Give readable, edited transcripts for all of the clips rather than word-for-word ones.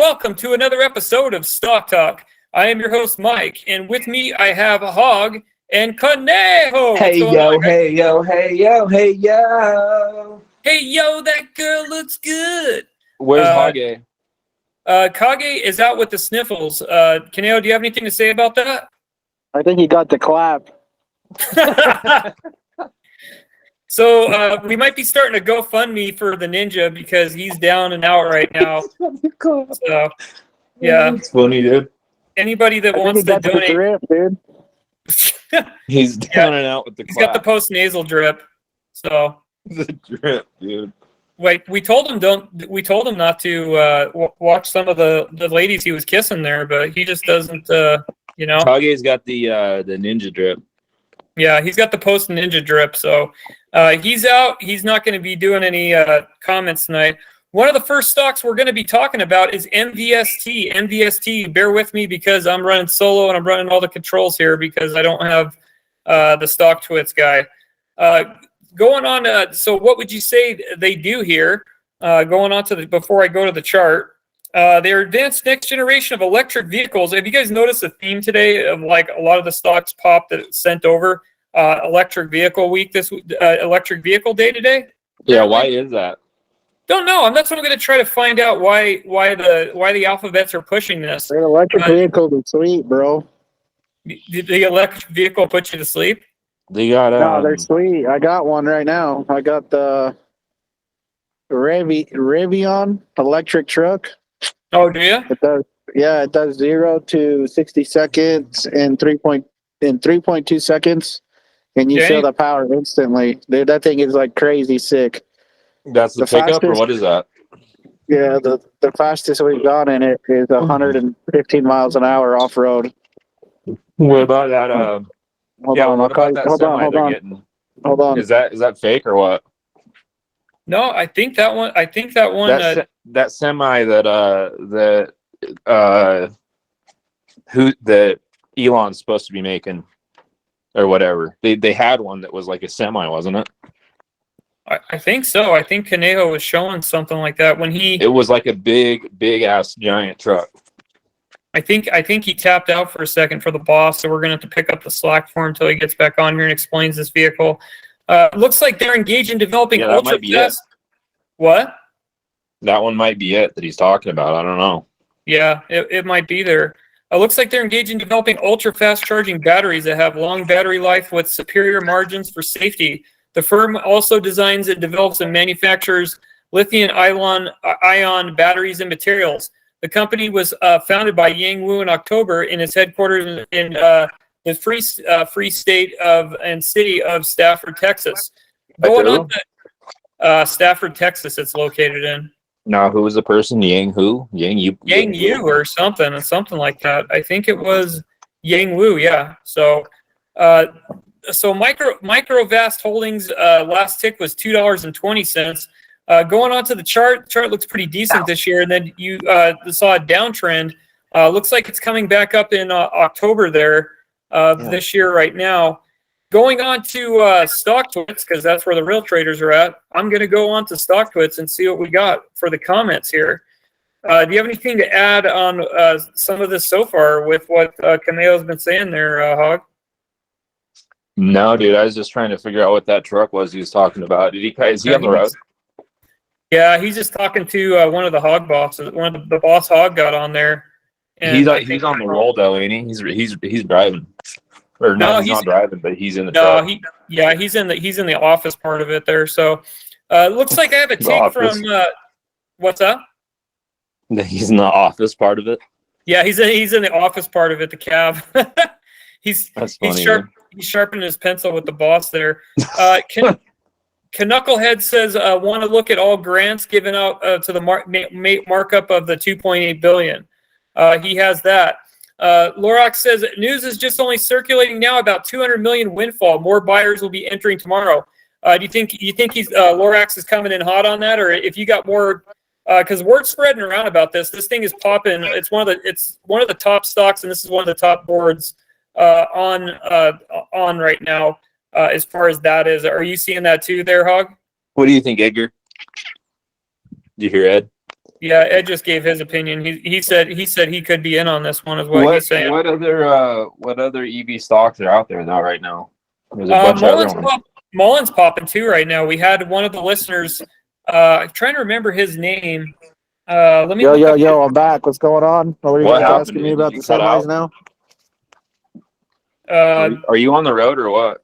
welcome to another episode of Stock Talk. I am your host, Mike, and with me I have Hog and Conejo. Hey yo, hey yo, hey yo, hey yo. Hey yo, that girl looks good. Where's Hage? Kage is out with the sniffles. Conejo, do you have anything to say about that? I think he got the clap. So we might be starting a GoFundMe for the ninja because he's down and out right now. So, yeah. It's funny, dude. Anybody that wants to donate. Drip, dude. He's down and out with the clap. He's got the post-nasal drip. So the drip, dude. Wait, we told him not to watch some of the ladies he was kissing there, but he just doesn't. Kage's got the ninja drip. Yeah, he's got the post ninja drip, so he's out. He's not going to be doing any comments tonight. One of the first stocks we're going to be talking about is MVST. MVST, bear with me because I'm running solo and I'm running all the controls here because I don't have the stock twits guy. Going on, so what would you say they do here? Going on to before I go to the chart. They're advanced next generation of electric vehicles. Have you guys noticed a theme today of like a lot of the stocks pop that sent over electric vehicle week electric vehicle day today? Yeah, why is that? Don't know. That's what I'm going to try to find out why the alphabets are pushing this. The electric vehicle is sweet, bro. Did the electric vehicle put you to sleep? They got no, they're sweet. I got one right now. I got the Rivian electric truck. Oh, do you? It does. Yeah, it does 0 to 60 seconds in 3.2 seconds, and you feel the power instantly. Dude, that thing is like crazy sick. That's the pickup, or what is that? Yeah, the fastest we've got in it is 115 miles an hour off road. What about that? Hold on. Is that fake or what? No, I think that one. That semi that Elon's supposed to be making, or whatever. They had one that was like a semi, wasn't it? I think so. I think Conejo was showing something like that when he. It was like a big ass giant truck. I think he tapped out for a second for the boss, so we're gonna have to pick up the slack for him until he gets back on here and explains this vehicle. Looks like they're engaged in developing ultra fast. What? That one might be it that he's talking about. I don't know. Yeah, it might be there. Looks like they're engaged in developing ultra fast charging batteries that have long battery life with superior margins for safety. The firm also designs and develops and manufactures lithium-ion batteries and materials. The company was founded by Yang Wu in October and is headquartered in the free state and city of Stafford, Texas. Going on to Stafford, Texas, it's located in. No, who was the person? Yang who? Yang Yu or something like that. I think it was Yang Wu, yeah. So Microvast Holdings last tick was $2.20. Going on to the chart. The chart looks pretty decent this year, and then you saw a downtrend. Looks like it's coming back up in October there this year right now. Going on to stock twits, because that's where the real traders are at. I'm going to go on to stock twits and see what we got for the comments here. Do you have anything to add on some of this so far with what Conejo's been saying there, Hog? No, dude. I was just trying to figure out what that truck was he was talking about. Is he on the road? Yeah, he's just talking to one of the hog bosses. One of the boss hog got on there. And he's on the roll though, ain't he? He's driving. Or no, he's not driving, but he's in the truck. He's in the office part of it there. So looks like I have a take from what's up? He's in the office part of it. Yeah, he's in the office part of it, the cab. He's sharpening his pencil with the boss there. Knucklehead says, want to look at all grants given out to the markup of the $2.8 billion. He has that. Lorax says, news is just only circulating now about 200 million windfall. More buyers will be entering tomorrow. Do you think he's Lorax is coming in hot on that, or if you got more? Because word's spreading around about this. This thing is popping. It's one of the top stocks, and this is one of the top boards on right now. As far as that is, are you seeing that too there, Hog? What do you think, Edgar? Did you hear Ed? Yeah, Ed just gave his opinion. He said he could be in on this one, is what he's saying. What other EV stocks are out there now right now? There's a bunch of other ones. MULN's popping too right now. We had one of the listeners. I'm trying to remember his name. Let me. Yo, I'm back. What's going on? Are you What guys happened, asking me dude? about Did the you cut semis out? now? Are you on the road or what?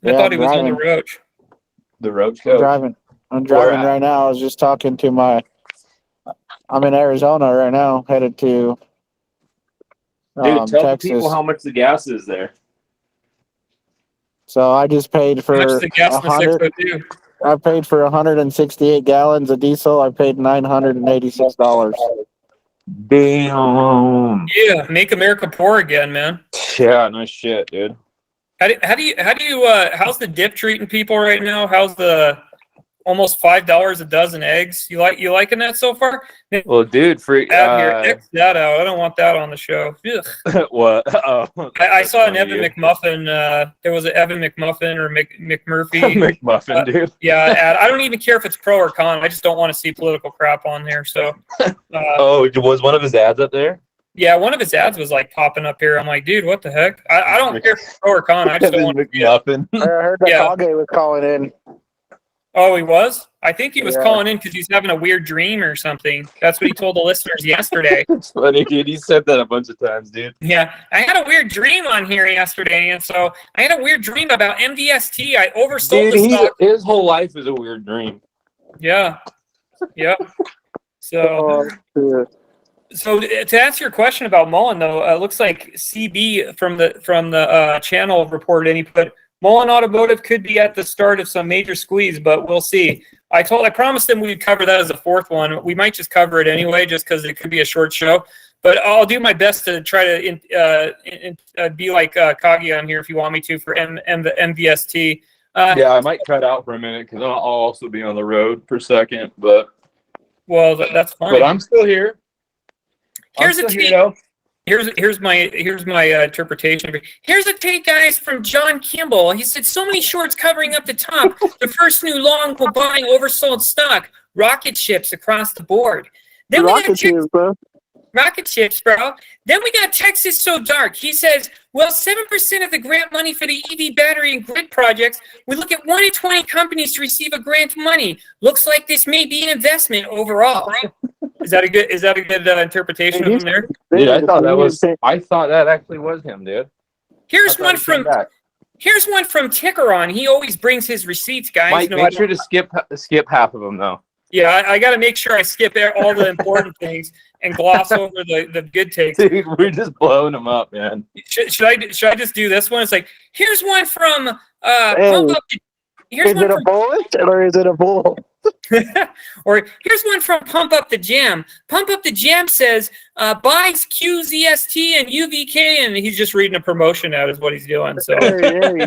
I Yeah, thought I'm he was on the driving. roach. The road I'm show. driving. I'm Where driving at? right now. I was just talking to I'm in Arizona right now, headed to Dude, tell the Texas. people how much the gas is there. So I just paid How much is for the gas in the 100. 602? I paid for 168 gallons of diesel. I paid $986. Damn. Yeah, make America poor again, man. Yeah, no shit, dude. How's the dip treating people right now? How's the almost $5 a dozen eggs? You liking that so far? Well, dude, for Out here, X that out. I don't want that on the show. Ugh. what? Oh, I saw an funny, Evan dude. McMuffin. There was an Evan McMuffin or McMurphy. McMuffin, dude. Yeah, ad. I don't even care if it's pro or con. I just don't want to see political crap on there. So, Oh, was one of his ads up there? yeah, one of his ads was like popping up here. I'm like, dude, what the heck? I don't care if it's pro or con. I just don't want to see it. McMuffin. I heard that Yeah. Kage was calling in. Oh, he was? I think he was Yeah. calling in because he's having a weird dream or something. That's what he told the listeners yesterday. It's funny, dude. He said that a bunch of times, dude. Yeah, I had a weird dream on here yesterday, and so I had a weird dream about MVST. I oversold Dude, the stock. his whole life is a weird dream. Yeah. Yep. So, Oh, so to answer your question about MULN, though, it looks like CB from the channel reported, and he put MULN Automotive could be at the start of some major squeeze, but we'll see. I promised him we'd cover that as a fourth one. We might just cover it anyway, just because it could be a short show. But I'll do my best to try to be like Kagi on here if you want me to for the MVST. Yeah, I might cut out for a minute because I'll also be on the road for a second, but That's fine. I'm still here. Here's I'm a still tweet. here, though. Here's my interpretation. Here's a take, guys, from John Kimball. He said, so many shorts covering up the top. The first new long will buying oversold stock. Rocket ships across the board. Then rocket ships, bro. Rocket ships, bro. Then we got Texas So Dark. He says, well, 7% of the grant money for the EV battery and grid projects. We look at 1 in 20 companies to receive a grant money. Looks like this may be an investment overall. Is that a good interpretation of him there? Dude, I thought that actually was him, dude. Here's one from Tickeron. He always brings his receipts, guys. Mike, No, make sure to skip half of them, though. Yeah, I got to make sure I skip all the important things and gloss over the good takes. Dude, we're just blowing them up, man. Should I just do this one? It's like, here's one from Is it a bullet or is it a bull? or here's one from Pump Up the Jam. Pump Up the Jam says, buys QZST and UVK, and he's just reading a promotion ad is what he's doing. So everybody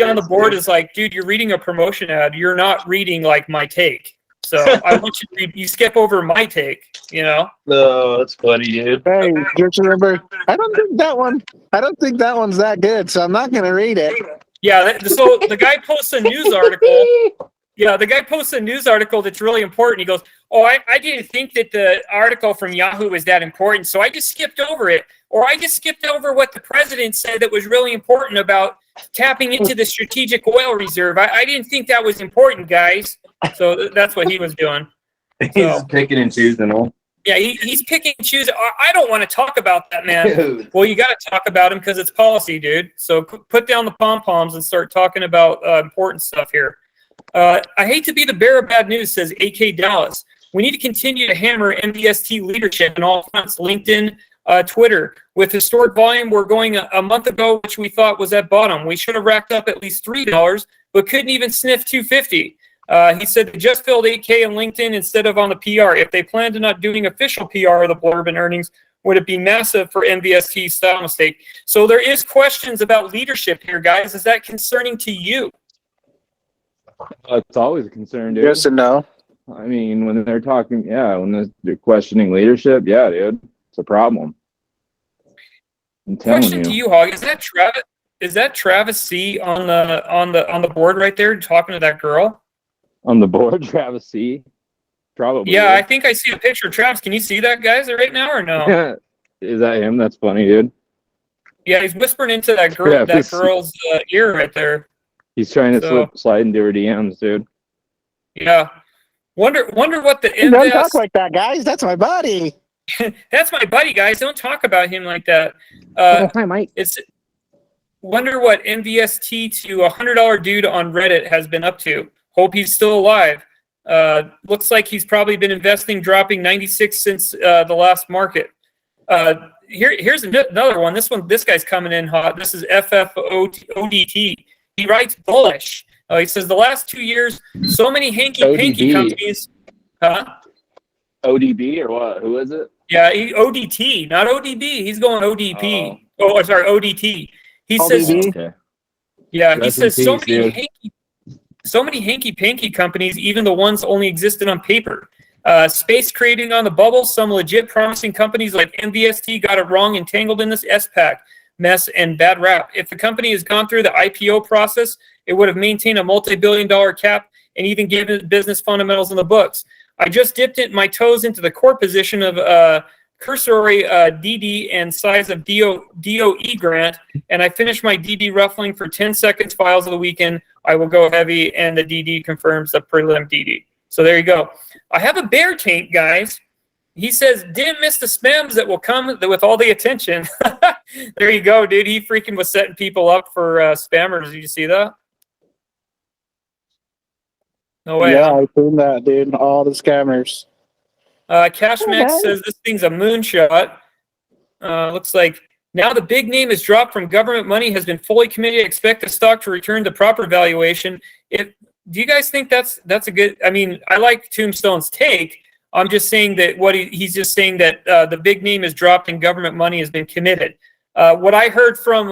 on the board is like, dude, you're reading a promotion ad. You're not reading like my take. So I want you to you skip over my take, you know? No, that's funny, dude. Hey, just remember, I don't think that one's that good, so I'm not gonna read it. Yeah, so the guy posts a news article. Yeah, the guy posts a news article that's really important. He goes, oh, I didn't think that the article from Yahoo was that important, so I just skipped over it. Or I just skipped over what the president said that was really important about tapping into the strategic oil reserve. I didn't think that was important, guys. So that's what he was doing. He's picking and choosing them. Yeah, he's picking and choosing. I don't want to talk about that, man. Dude. Well, you got to talk about him because it's policy, dude. So put down the pom-poms and start talking about important stuff here. I hate to be the bearer of bad news, says AK Dallas. We need to continue to hammer MVST leadership in all fronts, LinkedIn, Twitter. With historic volume, we're going a month ago, which we thought was at bottom. We should have racked up at least $3, but couldn't even sniff $2.50. He said they just filled 8K on LinkedIn instead of on the PR. If they planned on not doing official PR of the blurb and earnings, would it be massive for MVST style mistake? So there is questions about leadership here, guys. Is that concerning to you? It's always a concern, dude. Yes and no. I mean, when they're talking, when they're questioning leadership, yeah, dude, it's a problem. I'm telling Question to you, Hog. Is that Travis? Is that Travis C on the board right there talking to that girl? On the board, Travis C. Probably. Yeah, I think I see a picture of Travis. Can you see that, guys, right now or no? Is that him? That's funny, dude. Yeah, he's whispering into that Travis. girl's ear right there. He's trying to So- slide into her DMs, dude. Yeah. Wonder what the Don't talk MVS. like that, guys. That's my buddy. That's my buddy, guys. Don't talk about him like that. Hi, Mike. It's wonder what MVST to $100 dude on Reddit has been up to. Hope he's still alive. Looks like he's probably been investing, dropping 96 since the last market. Here's another one. This guy's coming in hot. This is FFODT. He writes bullish. He says the last 2 years, so many hanky-panky ODB. companies. Huh? ODB or what? Who is it? Yeah, ODT, not ODB. He's going ODP. Oh, sorry, ODT. He says, ODB? Okay. yeah, he Rest in says so peace, many dude. hanky-panky companies, even the ones only existed on paper. Space creating on the bubble, some legit promising companies like MVST got it wrong and tangled in this SPAC mess and bad rap. If the company has gone through the IPO process, it would have maintained a multi-billion-dollar cap and even given business fundamentals in the books. I just dipped my toes into the core position of cursory DD and size of DOE grant, and I finished my DD ruffling for 10 seconds files of the weekend. I will go heavy, and the DD confirms the prelim DD. So there you go. I have a bear tank, guys. He says, didn't miss the spams that will come with all the attention. There you go, dude. He freaking was setting people up for spammers. Did you see that? No way. Yeah, I seen that, dude. All the scammers. Cashmax says this thing's a moonshot. Looks like now the big name is dropped from government money, has been fully committed. Expect the stock to return to proper valuation. Do you guys think that's a good? I mean, I like Tombstone's take. I'm just saying that he's just saying that the big name is dropped and government money has been committed. What I heard from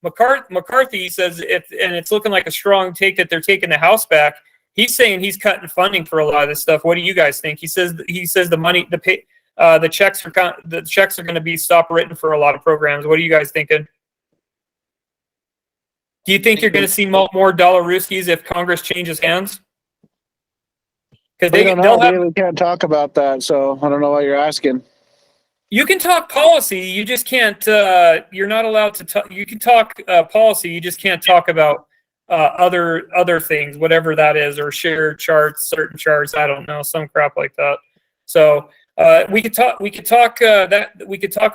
McCarthy says and it's looking like a strong take that they're taking the House back. He's saying he's cutting funding for a lot of this stuff. What do you guys think? He says the money, the checks are going to be stop written for a lot of programs. What are you guys thinking? Do you think you're going to see more Dollarooskies if Congress changes hands? Because we can't talk about that, so I don't know why you're asking. You can talk policy. You just can't. You're not allowed to talk. You can talk policy. You just can't talk about other things, whatever that is, or share charts, certain charts. I don't know, some crap like that. So we could talk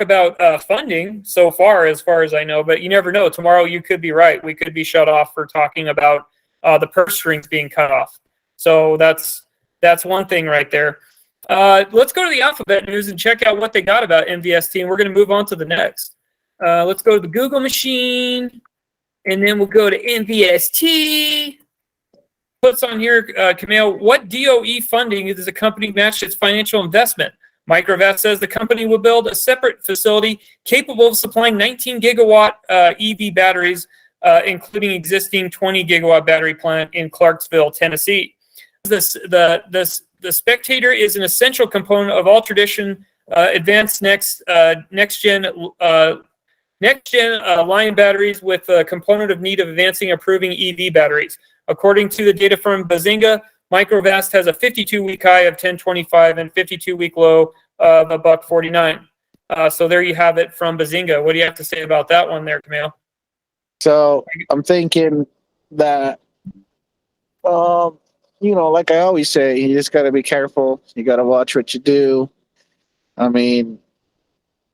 about funding so far as I know, but you never know. Tomorrow you could be right. We could be shut off for talking about the purse strings being cut off. So that's one thing right there. Let's go to the Alphabet News and check out what they got about MVST, and we're going to move on to the next. Let's go to the Google machine. And then we'll go to MVST. Puts on here, Camille, what DOE funding does the company match its financial investment? Microvast says the company will build a separate facility capable of supplying 19 gigawatt EV batteries, including existing 20 gigawatt battery plant in Clarksville, Tennessee. The Spectator is an essential component of all tradition advanced next gen line batteries with a component of need of advancing improving EV batteries. According to the data from Bazinga, Microvast has a 52-week high of 1025 and 52-week low of $149. So there you have it from Bazinga. What do you have to say about that one there, Camille? So I'm thinking that, like I always say, you just got to be careful. You got to watch what you do. I mean,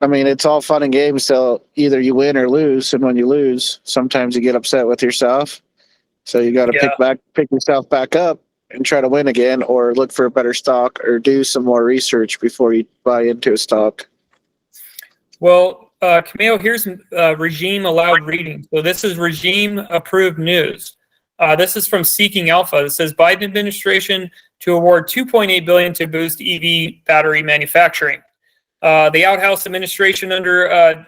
it's all fun and games till either you win or lose. And when you lose, sometimes you get upset with yourself. So you got to pick yourself back up and try to win again, or look for a better stock, or do some more research before you buy into a stock. Well, Camille, here's regime allowed reading. So this is regime approved news. This is from Seeking Alpha. It says Biden administration to award $2.8 billion to boost EV battery manufacturing. The Outhouse administration under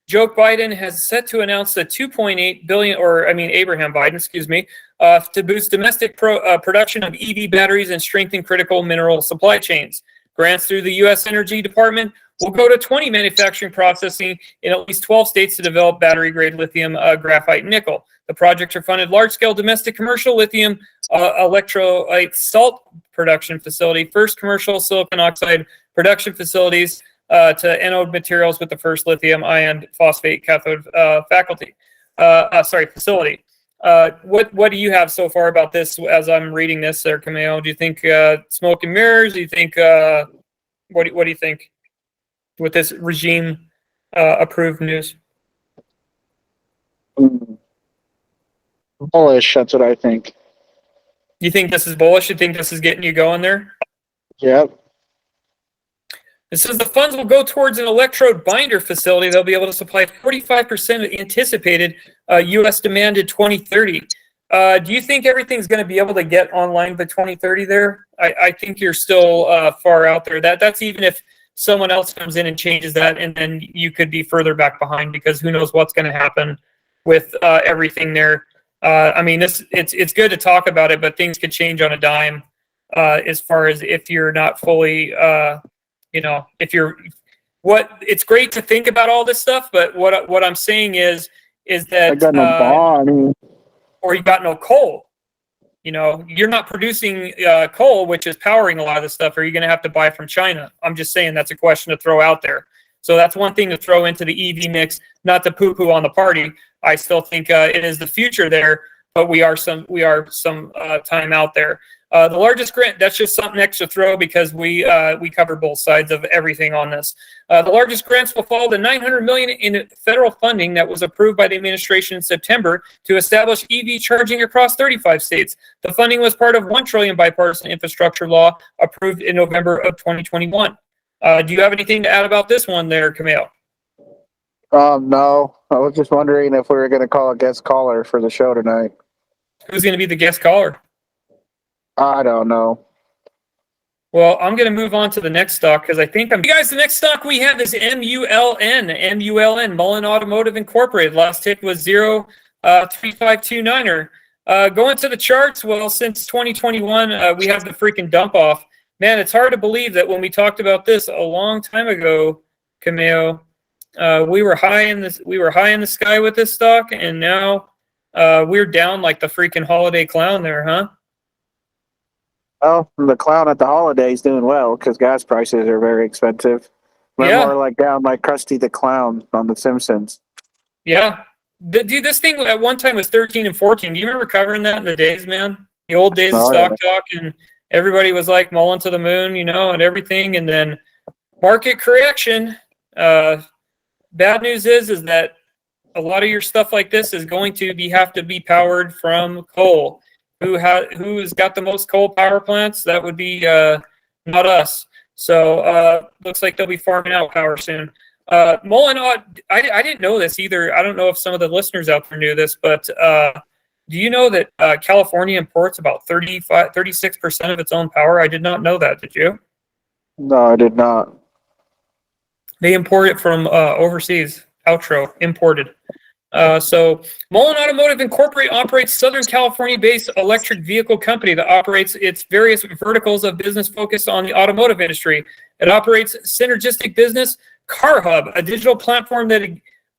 Joe Biden has set to announce the $2.8 billion, Abraham Biden, to boost domestic production of EV batteries and strengthen critical mineral supply chains. Grants through the U.S. Energy Department will go to 20 manufacturing processing in at least 12 states to develop battery-grade lithium graphite and nickel. The projects are funded large-scale domestic commercial lithium electrolyte salt production facility, first commercial silicon oxide production facilities to anode materials with the first lithium ion phosphate cathode facility. What do you have so far about this as I'm reading this there, Camille? Do you think smoke and mirrors? Do you think what do you think with this regime approved news? Bullish, that's what I think. You think this is bullish? You think this is getting you going there? Yep. It says the funds will go towards an electrode binder facility. They'll be able to supply 45% of anticipated U.S. demand in 2030. Do you think everything's going to be able to get online by 2030 there? I think you're still far out there. That's even if someone else comes in and changes that, and then you could be further back behind because who knows what's going to happen with everything there. I mean, it's good to talk about it, but things could change on a dime as far as if you're not fully it's great to think about all this stuff, but what I'm saying is that I got no bond. or you got no coal. You're not producing coal, which is powering a lot of this stuff. Are you going to have to buy from China? I'm just saying that's a question to throw out there. So that's one thing to throw into the EV mix, not to poo-poo on the party. I still think it is the future there, but we are some time out there. The largest grant, that's just something extra throw because we cover both sides of everything on this. The largest grants will fall to $900 million in federal funding that was approved by the administration in September to establish EV charging across 35 states. The funding was part of $1 trillion bipartisan infrastructure law approved in November of 2021. Do you have anything to add about this one there, Camille? No. I was just wondering if we were going to call a guest caller for the show tonight. Who's going to be the guest caller? I don't know. Well, I'm going to move on to the next stock because I think the next stock we have is MULN, Mullen Automotive Incorporated. Last tick was 0.3529er. Going to the charts, well, since 2021, we have the freaking dump off. Man, it's hard to believe that when we talked about this a long time ago, Camille, we were high in the sky with this stock, and now we're down like the freaking holiday clown there, huh? Well, the clown at the holidays doing well because gas prices are very expensive. We're more like down like Krusty the Clown on The Simpsons. Yeah. Dude, this thing at one time was 13 and 14. Do you remember covering that in the days, man? The old days of stock talk, and everybody was like mulling to the moon, and everything. And then market correction. Bad news is that a lot of your stuff like this is going to have to be powered from coal. Who's got the most coal power plants? That would be not us. So looks like they'll be farming out power soon. MULN, I didn't know this either. I don't know if some of the listeners out there knew this, but do you know that California imports about 36% of its own power? I did not know that. Did you? No, I did not. They import it from overseas. Imported. So MULN Automotive Incorporated operates Southern California-based electric vehicle company that operates its various verticals of business focused on the automotive industry. It operates synergistic business Car Hub, a digital platform that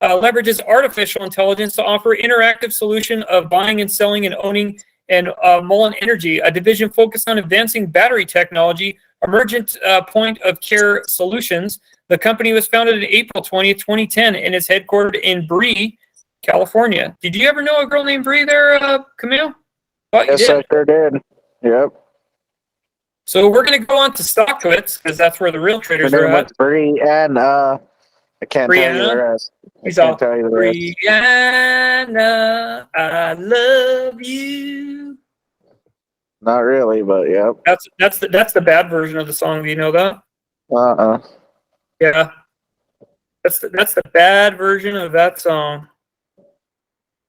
leverages artificial intelligence to offer interactive solution of buying and selling and owning, and MULN Energy, a division focused on advancing battery technology, emergent point of care solutions. The company was founded in April 20th, 2010, and is headquartered in Bree, California. Did you ever know a girl named Bree there, Camille? Yes, I sure did. Yep. So we're going to go on to StockTwits because that's where the real traders are at. Bree and I can't tell you the rest. Brianna, I love you. Not really, but yep. That's the bad version of the song. Do you know that? Yeah. That's the bad version of that song.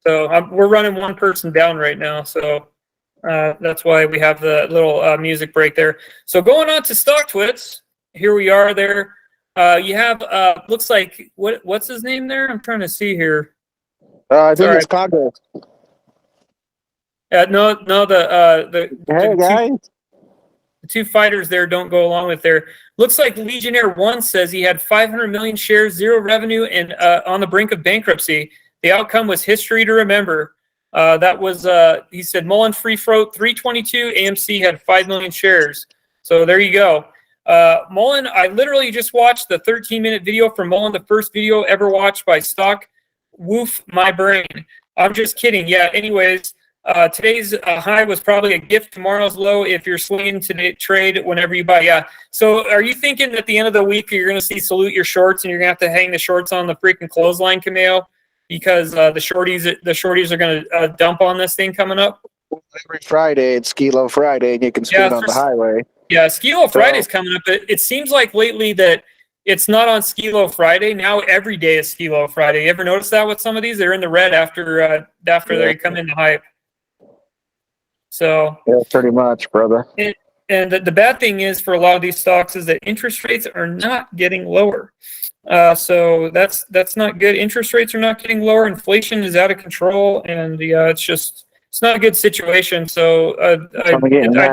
So we're running one person down right now. So that's why we have the little music break there. So going on to StockTwits, here we are there. You have looks like what's his name there? I'm trying to see here. I think it's Congress. No, the hey guys. The two fighters there don't go along with there. Looks like Legionnaire 1 says he had 500 million shares, zero revenue, and on the brink of bankruptcy. The outcome was history to remember. That was, he said, MULN free float 322. AMC had 5 million shares. So there you go. MULN, I literally just watched the 13-minute video from MULN, the first video ever watched by stock. Woof my brain. I'm just kidding. Yeah, anyways, today's high was probably a gift. Tomorrow's low if you're swinging today, trade whenever you buy. Yeah. So are you thinking at the end of the week you're going to see salute your shorts and you're going to have to hang the shorts on the freaking clothesline, Cameo? Because the shorties are going to dump on this thing coming up. Every Friday it's Skilo Friday, and you can spin on the highway. Yeah, Skilo Friday's coming up. It seems like lately that it's not on Skilo Friday. Now every day is Skilo Friday. You ever notice that with some of these? They're in the red after they come into hype. So yeah, pretty much, brother. And the bad thing is for a lot of these stocks is that interest rates are not getting lower. So that's not good. Interest rates are not getting lower. Inflation is out of control, and it's not a good situation. So I'd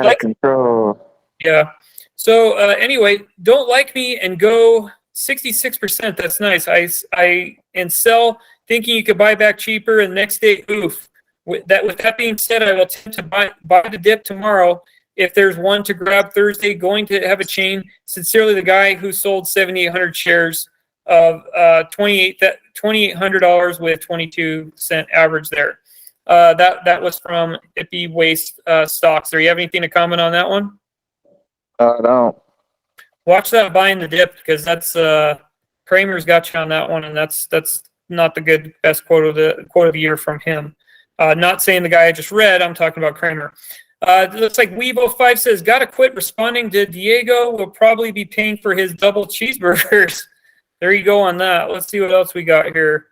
like control. Yeah. So anyway, don't like me and go 66%. That's nice. I sell thinking you could buy back cheaper, and the next day, oof. With that being said, I will attempt to buy the dip tomorrow. If there's one to grab Thursday, going to have a chain. Sincerely, the guy who sold 7,800 shares of $2,800 with 22-cent average there. That was from Hippie Waste Stocks. Do you have anything to comment on that one? No. Watch that buying the dip, because that's Kramer's got you on that one, and that's not the best quote of the year from him. Not saying the guy I just read. I'm talking about Kramer. It looks like Weebo5 says, gotta quit responding to Diego. Will probably be paying for his double cheeseburgers. There you go on that. Let's see what else we got here.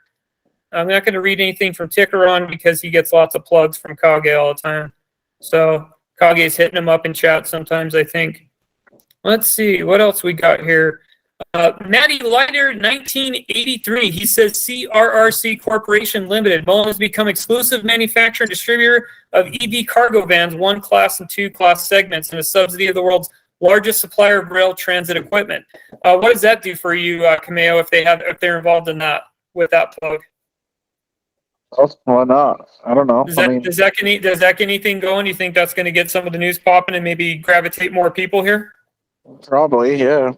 I'm not going to read anything from Tickeron because he gets lots of plugs from Kage all the time. So Kage's hitting him up in chat sometimes, I think. Let's see what else we got here. Matty Leiter, 1983. He says CRRC Corporation Limited. MULN has become exclusive manufacturer and distributor of EV cargo vans, 1 class and 2 class segments, and a subsidy of the world's largest supplier of rail transit equipment. What does that do for you, Cameo, if they're involved in that with that plug? Why not? I don't know. Does that get anything going? You think that's going to get some of the news popping and maybe gravitate more people here? Probably, yeah,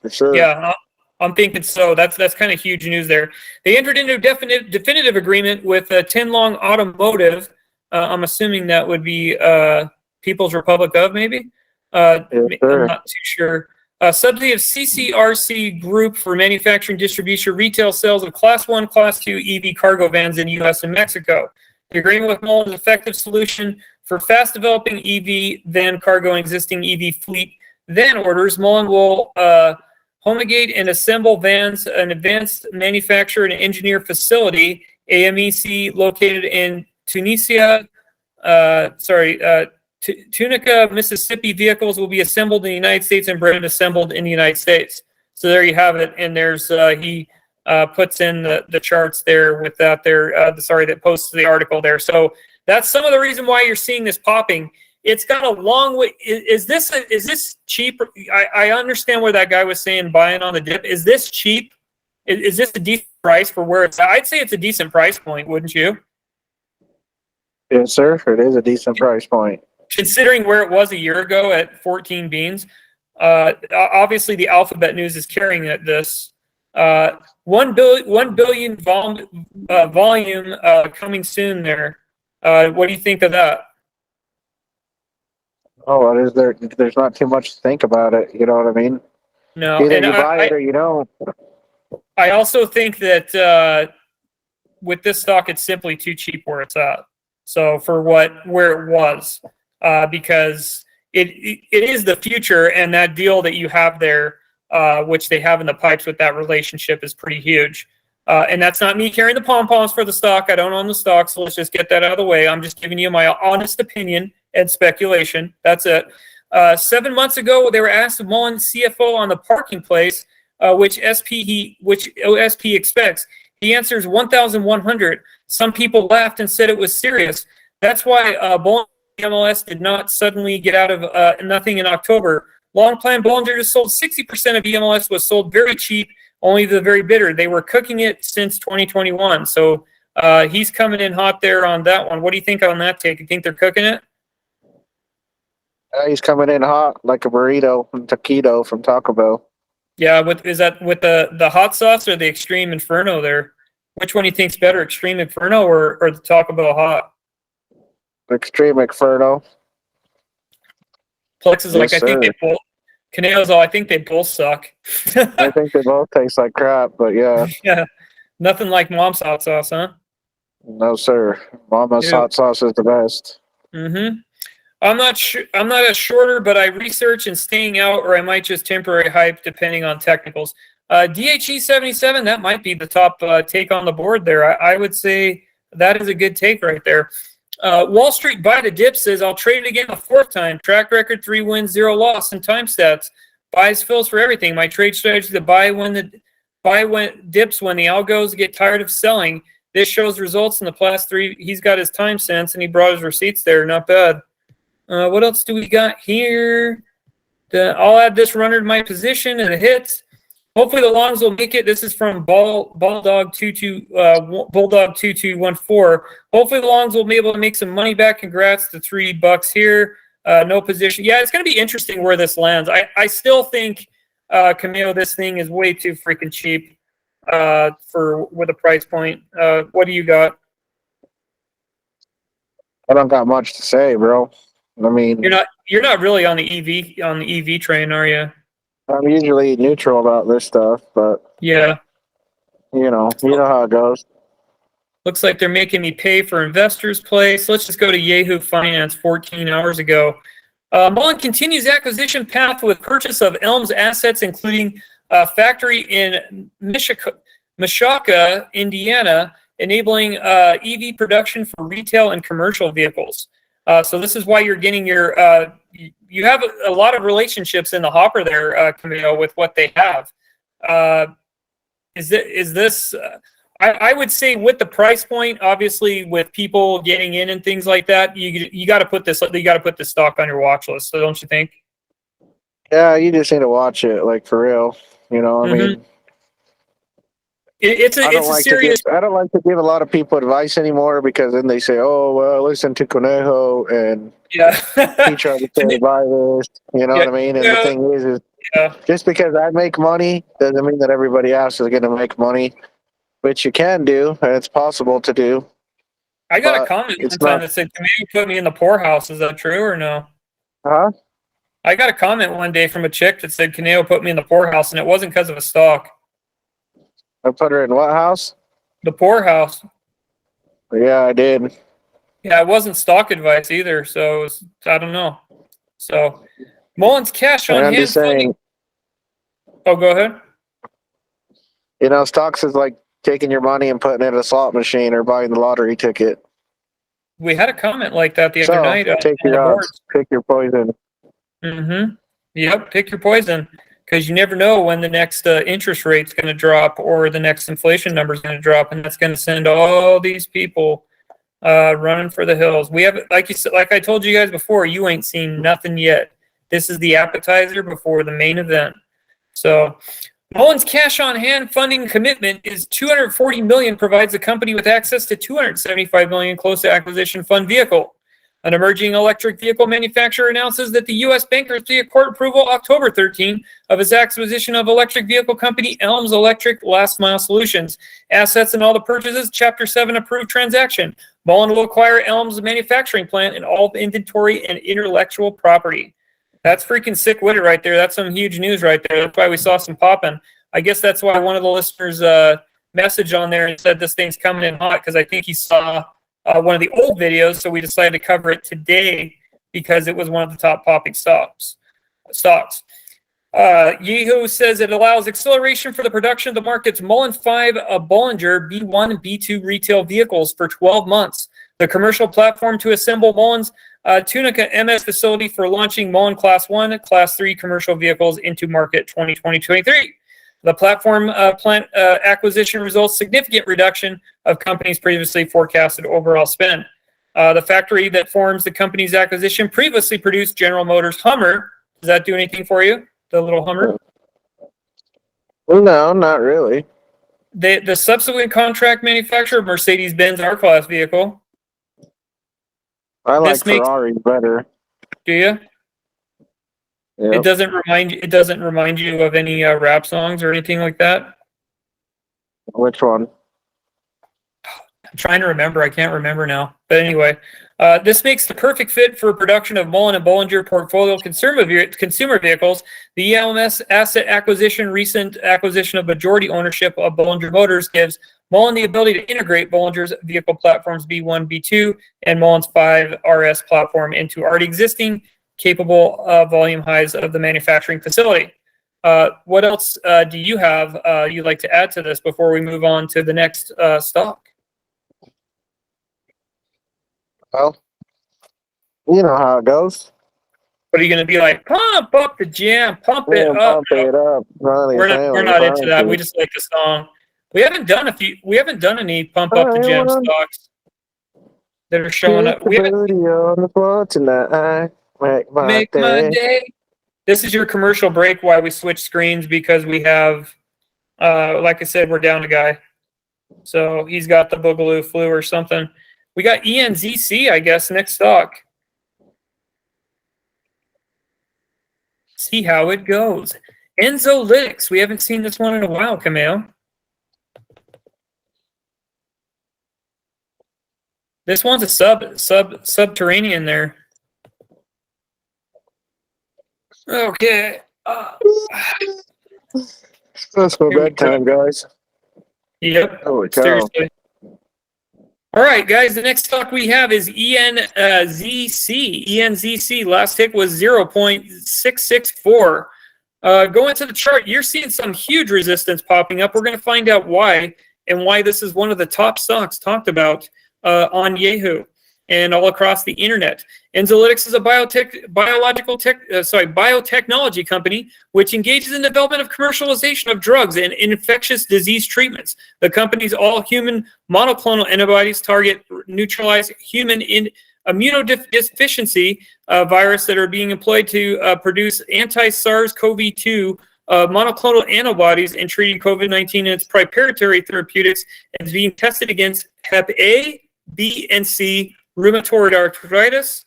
for sure. Yeah, I'm thinking so. That's kind of huge news there. They entered into a definitive agreement with Tinlong Automotive. I'm assuming that would be People's Republic of, maybe. Yeah, sure. I'm not too sure. Subsidy of CCRC Group for manufacturing, distribution, retail sales of Class 1, Class 2 EV cargo vans in the U.S. and Mexico. The agreement with MULN is an effective solution for fast-developing EV van cargo and existing EV fleet van orders. MULN will homologate and assemble vans, an advanced manufacturer and engineer facility, AMEC, located in Tunica, Mississippi. Vehicles will be assembled in the United States and brand assembled in the United States. So there you have it. And there's he puts in the charts there with that there. That posts the article there. So that's some of the reason why you're seeing this popping. It's got a long way. Is this cheap? I understand where that guy was saying buying on the dip. Is this cheap? Is this a decent price for where it's at? I'd say it's a decent price point, wouldn't you? Yes, sir. It is a decent price point. Considering where it was a year ago at 14 beans, obviously the Alphabet News is carrying at this. 1 billion volume coming soon there. What do you think of that? Oh, it is there. There's not too much to think about it. You know what I mean? No. Either you buy it or you don't. I also think that with this stock, it's simply too cheap where it's at. So for where it was. Because it is the future, and that deal that you have there, which they have in the pipes with that relationship, is pretty huge. And that's not me carrying the pom-poms for the stock. I don't own the stock, so let's just get that out of the way. I'm just giving you my honest opinion and speculation. That's it. 7 months ago, they were asked MULN CFO on the parking place, which OSP expects. He answers 1,100. Some people laughed and said it was serious. That's why MLS did not suddenly get out of nothing in October. Long Plan Bollinger just sold 60% of EMLS was sold very cheap, only the very bitter. They were cooking it since 2021. So he's coming in hot there on that one. What do you think on that take? You think they're cooking it? He's coming in hot like a burrito and taquito from Taco Bell. Yeah, is that with the hot sauce or the Extreme Inferno there? Which one do you think's better, Extreme Inferno or the Taco Bell hot? Extreme Inferno. Plex is like, I think they both. Caneo's all, I think they both suck. I think they both taste like crap, but yeah. Yeah, nothing like Mom's hot sauce, huh? No, sir. Mama's Dude. hot sauce is the best. Mm-hmm. I'm not sure. I'm not a shorter, but I research and staying out, or I might just temporary hype depending on technicals. DHE 77, that might be the top take on the board there. I would say that is a good take right there. Wall Street buy the dip says, I'll trade it again the fourth time. Track record, 3 wins, 0 loss in time stats. Buys, fills for everything. My trade strategy to buy when dips when the algos get tired of selling. This shows results in the past 3. He's got his time sense and he brought his receipts there. Not bad. What else do we got here? I'll add this runner to my position and it hits. Hopefully the longs will make it. This is from Bulldog 2214. Hopefully the longs will be able to make some money back. Congrats to $3 here. No position. Yeah, it's going to be interesting where this lands. I still think Cameo, this thing is way too freaking cheap with a price point. What do you got? I don't got much to say, bro. I mean, you're not really on the EV train, are you? I'm usually neutral about this stuff, but yeah, you know how it goes. Looks like they're making me pay for investors' place. Let's just go to Yahoo Finance 14 hours ago. MULN continues acquisition path with purchase of Elms assets, including a factory in Mishawaka, Indiana, enabling EV production for retail and commercial vehicles. So this is why you're getting your you have a lot of relationships in the hopper there, Camille, with what they have. Is this? I would say with the price point, obviously, with people getting in and things like that, you got to put this stock on your watch list. So don't you think? Yeah, you just need to watch it, like for real. I mean. It's a serious. I don't like to give a lot of people advice anymore because then they say, "Oh, well, listen to Conejo and yeah, he tried to say buy this." You know what I mean? And the thing is just because I make money doesn't mean that everybody else is going to make money, which you can do and it's possible to do. I got a comment one time that said, "Can you put me in the poorhouse?" Is that true or no? Huh? I got a comment one day from a chick that said, "Caneo put me in the poorhouse," and it wasn't because of a stock. I put her in what house? The poorhouse. Yeah, I did. Yeah, it wasn't stock advice either, so I don't know. So, MULN's cash on hand. Just saying, oh, go ahead. Stocks is like taking your money and putting it in a slot machine or buying the lottery ticket. We had a comment like that the other night. Take your odds, pick your poison. Mm-hmm. Yep, pick your poison. Because you never know when the next interest rate's going to drop or the next inflation number is going to drop, and that's going to send all these people running for the hills. We have, like I told you guys before, you ain't seen nothing yet. This is the appetizer before the main event. So, MULN's cash on hand funding commitment is $240 million, provides the company with access to $275 million close to acquisition fund vehicle. An emerging electric vehicle manufacturer announces that the U.S. bankruptcy court approval October 13 of its acquisition of electric vehicle company Elms Electric Last Mile Solutions. Assets and all the purchases, Chapter 7 approved transaction. MULN will acquire Elms manufacturing plant and all inventory and intellectual property. That's freaking sick with it right there. That's some huge news right there. That's why we saw some popping. I guess that's why one of the listeners messaged on there and said this thing's coming in hot because I think he saw one of the old videos, so we decided to cover it today because it was one of the top popping stocks. Yahoo says it allows acceleration for the production of the market's MULN 5 Bollinger B1 and B2 retail vehicles for 12 months. The commercial platform to assemble MULN's Tunica MS facility for launching MULN Class 1, Class 3 commercial vehicles into market 2020-23. The platform plant acquisition results significant reduction of companies' previously forecasted overall spend. The factory that forms the company's acquisition previously produced General Motors Hummer. Does that do anything for you? The little Hummer? No, not really. The subsequent contract manufacturer of Mercedes-Benz R-Class vehicle. I like This makes- Ferrari better. Do you? Yep. It doesn't remind you of any rap songs or anything like that? Which one? I'm trying to remember. I can't remember now. But anyway, this makes the perfect fit for production of MULN and Bollinger portfolio consumer vehicles. The ELMS asset acquisition, recent acquisition of majority ownership of Bollinger Motors, gives MULN the ability to integrate Bollinger's vehicle platforms B1, B2, and MULN's 5RS platform into already existing capable volume highs of the manufacturing facility. What else do you have you'd like to add to this before we move on to the next stock? Well, you know how it goes. What are you going to be like? Pump up the jam, pump it up. Pump it up. We're not into that. We just like the song. We haven't done any pump up the jam stocks that are showing up. We haven't on the floor tonight. Make my day. This is your commercial break while we switch screens because we have, like I said, we're down a guy. So he's got the Boogaloo flu or something. We got ENZC, I guess, next stock. See how it goes. Enzolytics. We haven't seen this one in a while, Camille. This one's a subterranean there. Okay. That's for bedtime, guys. Yep. Holy cow. Seriously. All right, guys. The next stock we have is ENZC. ENZC last tick was 0.664. Going to the chart, you're seeing some huge resistance popping up. We're going to find out why and why this is one of the top stocks talked about on Yahoo and all across the internet. Enzolytics is a biotechnology company which engages in development of commercialization of drugs and infectious disease treatments. The company's all-human monoclonal antibodies target neutralize human immunodeficiency virus that are being employed to produce anti-SARS-CoV-2 monoclonal antibodies in treating COVID-19 and its proprietary therapeutics is being tested against Hep A, B, and C, rheumatoid arthritis,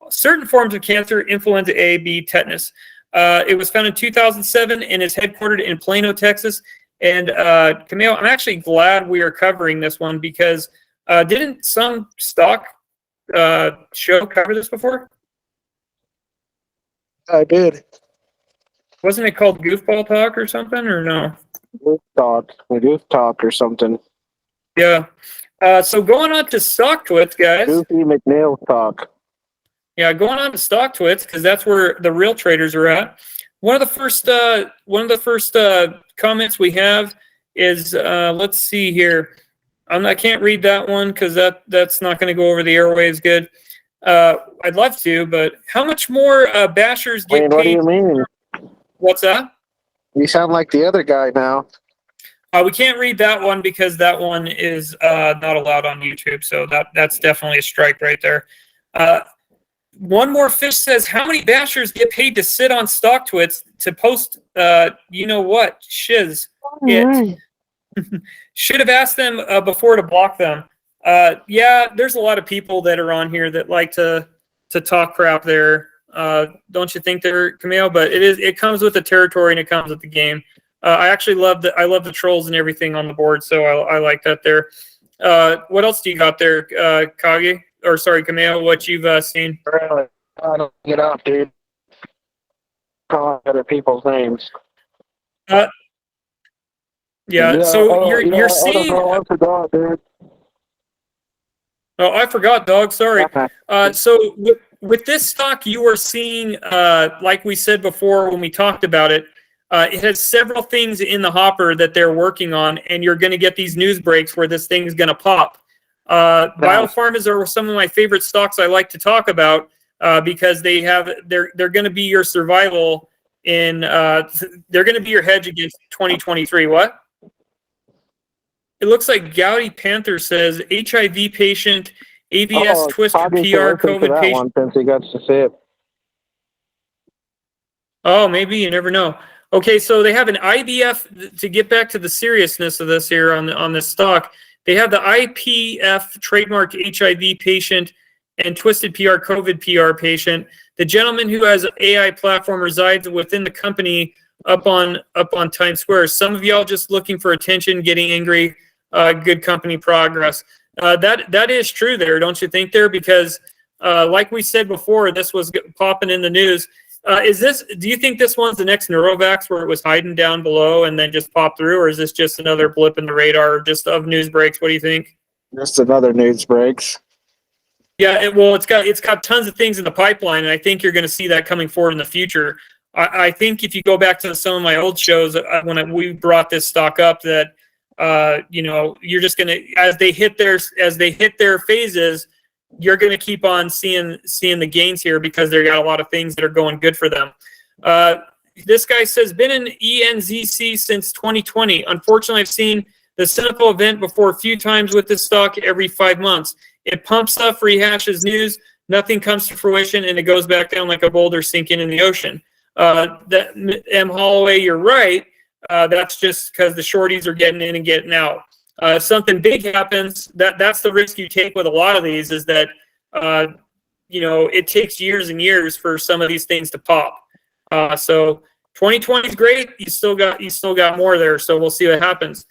certain forms of cancer, influenza A, B, tetanus. It was founded in 2007 and is headquartered in Plano, Texas. And Camille, I'm actually glad we are covering this one because didn't some stock show cover this before? I did. Wasn't it called Goofball Talk or something, or no? Goof talk or something. Yeah. So going on to StockTwits, guys. Goofy McNeil talk. Yeah, going on to StockTwits because that's where the real traders are at. One of the first comments we have is let's see here. I can't read that one because that's not going to go over the airwaves good. I'd love to, but how much more bashers get paid? What do you mean? What's that? You sound like the other guy now. We can't read that one because that one is not allowed on YouTube. So that's definitely a strike right there. One more fish says, how many bashers get paid to sit on StockTwits to post, you know what, shiz? It. Should have asked them before to block them. Yeah, there's a lot of people that are on here that like to talk crap there. Don't you think there, Camille? But it comes with the territory and it comes with the game. I actually love the trolls and everything on the board, so I like that there. What else do you got there, Kage? Or sorry, Camille, what you've seen? Really? I don't get out, dude. Calling other people's names. Yeah. So you're seeing. I forgot, dude. Oh, I forgot, dog. Sorry. So with this stock, you are seeing, like we said before when we talked about it, it has several things in the hopper that they're working on, and you're going to get these news breaks where this thing is going to pop. Biopharmas are some of my favorite stocks I like to talk about because they're going to be your survival in. They're going to be your hedge against 2023. What? It looks like Gouty Panther says HIV patient ABS, Twister, Probably should PR, listen to COVID that patient. one since he got to see it. Oh, maybe, you never know. Okay, so they have an IBF, to get back to the seriousness of this here on this stock. They have the IPF trademark HIV patient and Twisted PR COVID PR patient. The gentleman who has AI platform resides within the company up on Times Square. Some of y'all just looking for attention, getting angry. Good company progress. That is true there, don't you think there? Because like we said before, this was popping in the news. Do you think this one's the next Neurovax where it was hiding down below and then just popped through, or is this just another blip in the radar just of news breaks? What do you think? Just another news breaks. Yeah, it's got tons of things in the pipeline, and I think you're going to see that coming forward in the future. I think if you go back to some of my old shows when we brought this stock up, that you're just going to as they hit their phases, you're going to keep on seeing the gains here because they got a lot of things that are going good for them. This guy says, been in ENZC since 2020. Unfortunately, I've seen the cynical event before a few times with this stock every 5 months. It pumps up, rehashes news, nothing comes to fruition, and it goes back down like a boulder sinking in the ocean. M. Holloway, you're right. That's just because the shorties are getting in and getting out. If something big happens, that's the risk you take with a lot of these, is that it takes years and years for some of these things to pop. So 2020 is great. You still got more there. So we'll see what happens.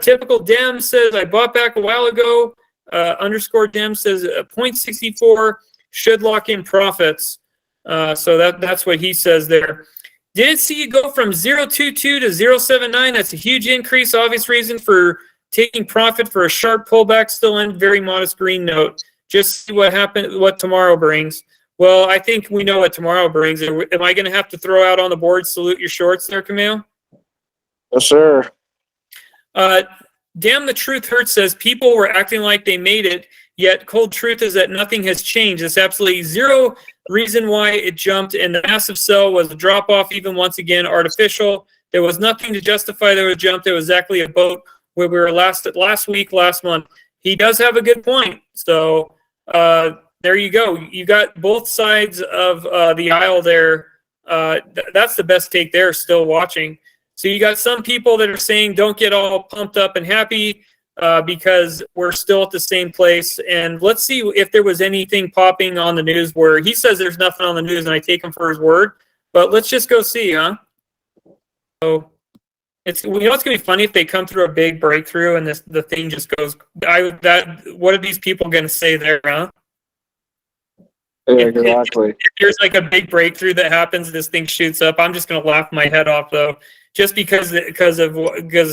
Typical Dem says, I bought back a while ago. Underscore Dem says 0.64 should lock in profits. So that's what he says there. Did see you go from 0.22 to 0.79. That's a huge increase. Obvious reason for taking profit for a sharp pullback. Still in very modest green note. Just see what tomorrow brings. Well, I think we know what tomorrow brings. Am I going to have to throw out on the board, salute your shorts there, Camille? Yes, sir. Damn the Truth Hurts says people were acting like they made it, yet cold truth is that nothing has changed. There's absolutely zero reason why it jumped, and the massive sell was a drop-off, even once again, artificial. There was nothing to justify there was a jump. There was exactly a boat where we were last month. He does have a good point. So there you go. You got both sides of the aisle there. That's the best take there, still watching. So you got some people that are saying don't get all pumped up and happy because we're still at the same place. And let's see if there was anything popping on the news where he says there's nothing on the news, and I take him for his word. But let's just go see, huh? So it's going to be funny if they come through a big breakthrough and the thing just goes. What are these people going to say there, huh? Yeah, exactly. If there's like a big breakthrough that happens, this thing shoots up. I'm just going to laugh my head off though, just because of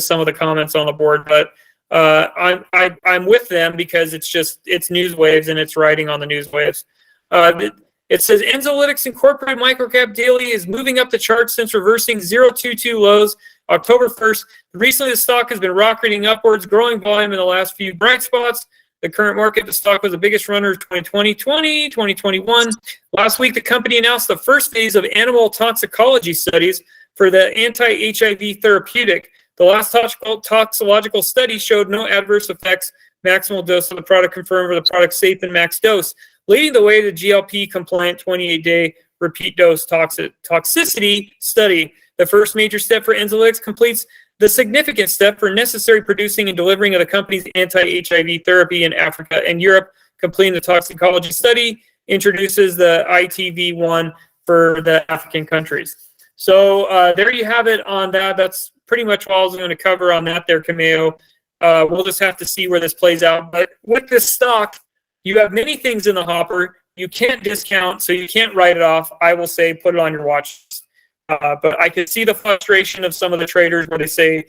some of the comments on the board. But I'm with them because it's news waves and it's riding on the news waves. It says Enzolytics Incorporated Microcap Daily is moving up the chart since reversing 0.22 lows October 1st. Recently, the stock has been rocketing upwards, growing volume in the last few bright spots. The current market, the stock was the biggest runner of 2021. Last week, the company announced the first phase of animal toxicology studies for the anti-HIV therapeutic. The last toxicological study showed no adverse effects. Maximal dose of the product confirmed for the product's safe and max dose, leading the way to GLP-compliant 28-day repeat dose toxicity study. The first major step for Enzolytics completes the significant step for necessary producing and delivering of the company's anti-HIV therapy in Africa and Europe. Completing the toxicology study introduces the ITV1 for the African countries. So there you have it on that. That's pretty much all I was going to cover on that there, Cameo. We'll just have to see where this plays out. But with this stock, you have many things in the hopper. You can't discount, so you can't write it off. I will say put it on your watch list. But I could see the frustration of some of the traders where they say,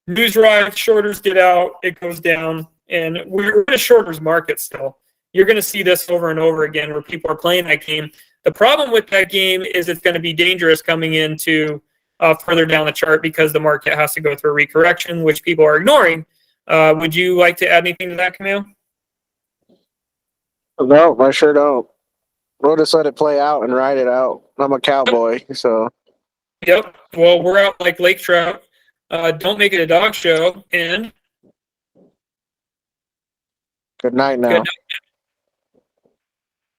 news rise, shorters get out, it goes down. And we're in a shorters market still. You're going to see this over and over again where people are playing that game. The problem with that game is it's going to be dangerous coming into further down the chart because the market has to go through a recorrection, which people are ignoring. Would you like to add anything to that, Camille? No, I sure don't. We'll just let it play out and ride it out. I'm a cowboy, so. Yep. Well, we're out like lake trout. Don't make it a dog show. And good night now. Good night.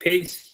Peace.